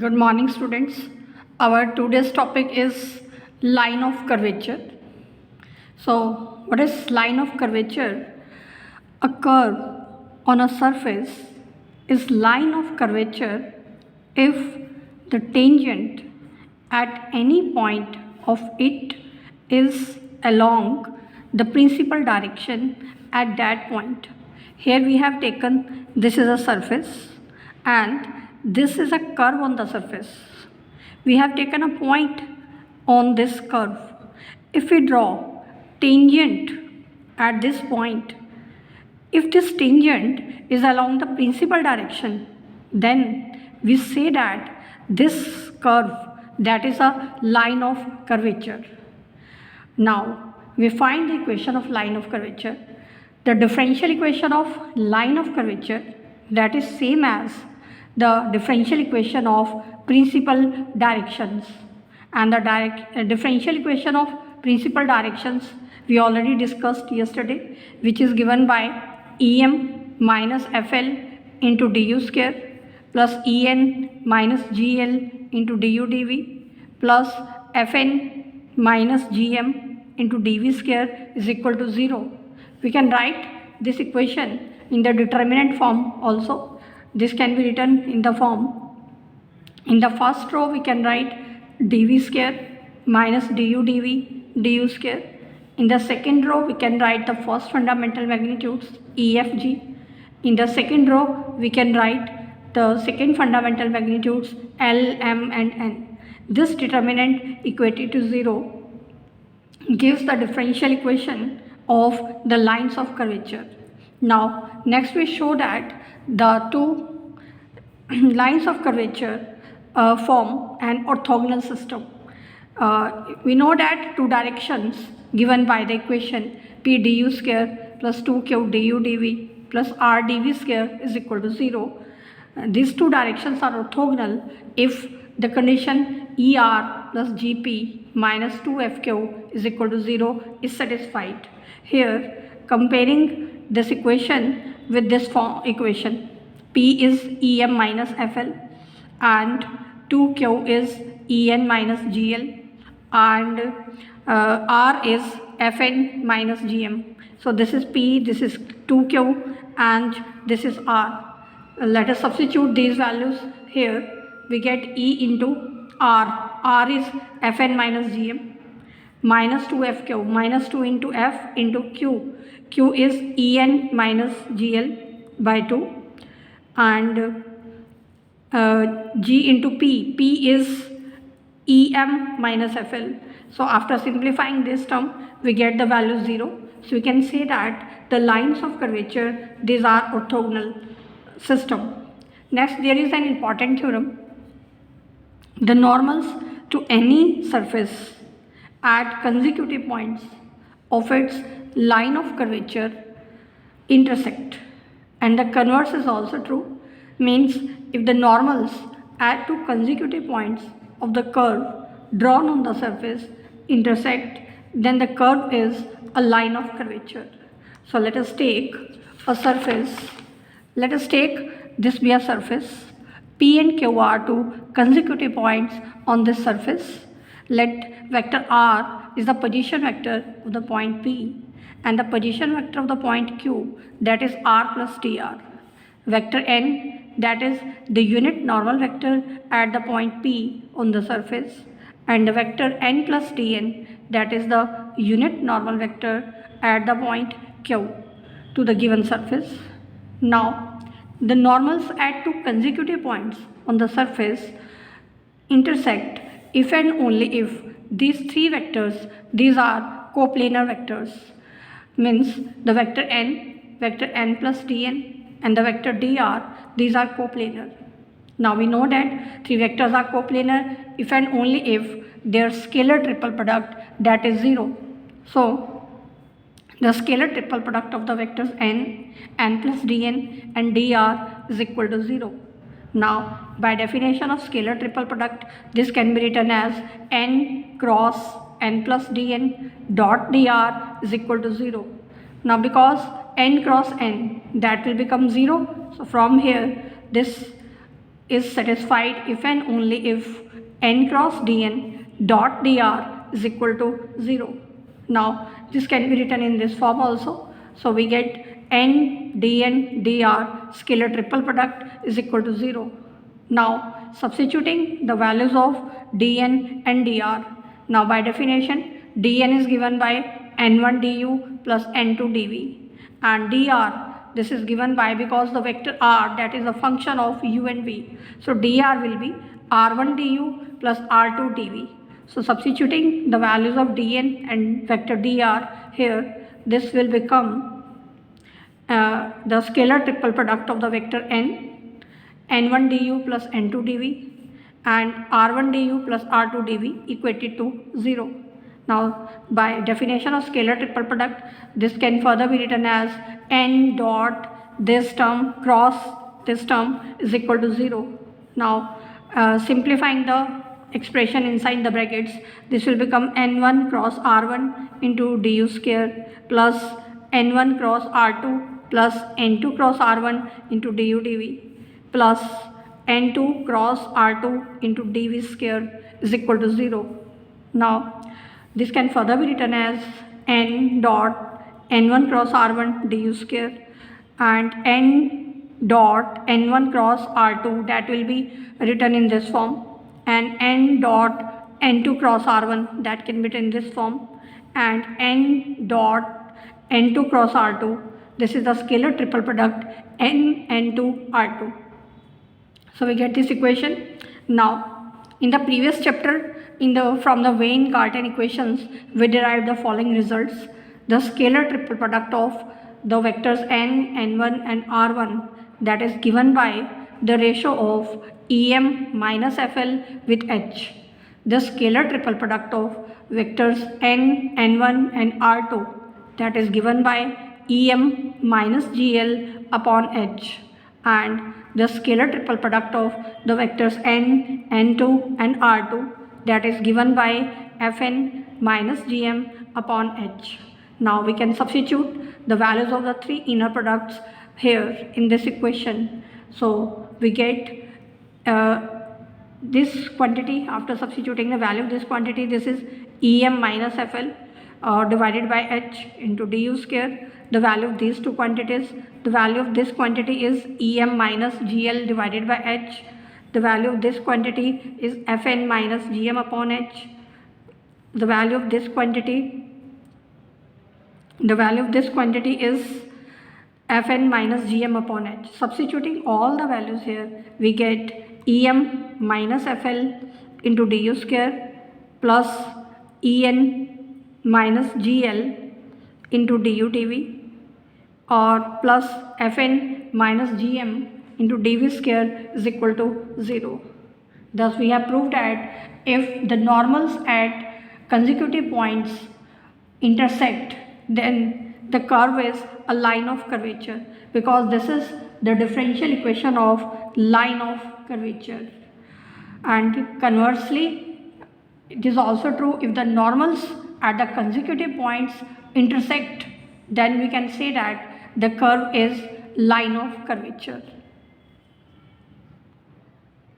Good morning, students. Our today's topic is line of curvature. So, what is line of curvature? A curve on a surface is line of curvature if the tangent at any point of it is along the principal direction at that point. Here we have taken this is a surface and this is a curve on the surface. We have taken a point on this curve. If we draw tangent at this point, if this tangent is along the principal direction, then we say that this curve, that is a line of curvature. Now we find the equation of line of curvature. The differential equation of line of curvature, that is same as the differential equation of principal directions, and the differential equation of principal directions we already discussed yesterday, which is given by EM minus FL into du square plus En minus GL into du dv plus Fn minus Gm into dv square is equal to 0. We can write this equation in the determinant form also. This can be written in the form, in the first row we can write dv square minus du dv du square. In the second row we can write the first fundamental magnitudes EFG. In the second row we can write the second fundamental magnitudes L, M and N. This determinant equated to 0 gives the differential equation of the lines of curvature. Now next we show that the two lines of curvature form an orthogonal system. We know that two directions given by the equation P du square plus 2q du dv plus r dv square is equal to 0. These two directions are orthogonal if the condition ER plus GP minus 2FQ is equal to 0 is satisfied. Here, comparing this equation with this form equation, P is EM minus FL and 2Q is En minus GL and R is Fn minus Gm. So this is P, this is 2Q and this is R. Let us substitute these values here. We get E into R. R is Fn minus Gm minus 2FQ minus 2 into F into Q. Q is En minus GL by 2 and G into P. P is Em minus FL. So after simplifying this term, we get the value 0. So we can say that the lines of curvature, these are orthogonal system. Next, there is an important theorem. The normals to any surface at consecutive points of its line of curvature intersect, and the converse is also true. Means if the normals at two consecutive points of the curve drawn on the surface intersect, then the curve is a line of curvature. So let us take a surface. Let us take this be a surface. P and Q are two consecutive points on this surface. Let vector R is the position vector of the point P and the position vector of the point Q, that is R plus dr. Vector N, that is the unit normal vector at the point P on the surface, and the vector N plus Dn, that is the unit normal vector at the point Q to the given surface. Now the normals at two consecutive points on the surface intersect if and only if these three vectors, these are coplanar vectors. Means the vector N plus Dn and the vector dr, these are coplanar. Now we know that three vectors are coplanar if and only if their scalar triple product, that is 0. So the scalar triple product of the vectors n plus dn and dr is equal to 0. Now by definition of scalar triple product, this can be written as n cross n plus dn dot dr is equal to 0. Now because n cross n, that will become 0. So from here this is satisfied if and only if n cross dn dot dr is equal to 0. Now this can be written in this form also. So we get n dn dr scalar triple product is equal to 0. Now substituting the values of dn and dr. Now by definition dn is given by n1 du plus n2 dv, and dr this is given by, because the vector r that is a function of u and v, so dr will be r1 du plus r2 dv. So substituting the values of dn and vector dr here, this will become the scalar triple product of the vector n1 du plus n2 dv and r1 du plus r2 dv equated to 0. Now by definition of scalar triple product, this can further be written as n dot this term cross this term is equal to 0. Now simplifying the expression inside the brackets, this will become n1 cross r1 into du square plus n1 cross r2 plus n2 cross r1 into du dv plus n2 cross r2 into dv square is equal to 0. Now this can further be written as n dot n1 cross r1 du square and n dot n1 cross r2, that will be written in this form, and n dot n2 cross r1, that can be written in this form, and n dot n2 cross r2, this is the scalar triple product n2 r2. So we get this equation. Now in the previous chapter, from the Wien-Cartan equations, we derived the following results. The scalar triple product of the vectors n, n1 and r1, that is given by the ratio of em minus fl with h. The scalar triple product of vectors n, n1 and r2, that is given by em minus gl upon h, and the scalar triple product of the vectors n, n2 and r2, that is given by fn minus gm upon h. Now we can substitute the values of the three inner products here in this equation. So we get this quantity. After substituting the value of this quantity, this is em minus fl divided by h into du square. The value of these two quantities, the value of this quantity is em minus gl divided by h. The value of this quantity is fn minus gm upon h. The value of this quantity is fn minus gm upon h. Substituting all the values here, we get em minus fl into du square plus en minus gl into du dv, or plus fn minus gm into dv square is equal to 0. Thus we have proved that if the normals at consecutive points intersect, then the curve is a line of curvature, because this is the differential equation of line of curvature. And conversely, it is also true, if the normals at the consecutive points intersect, then we can say that the curve is line of curvature.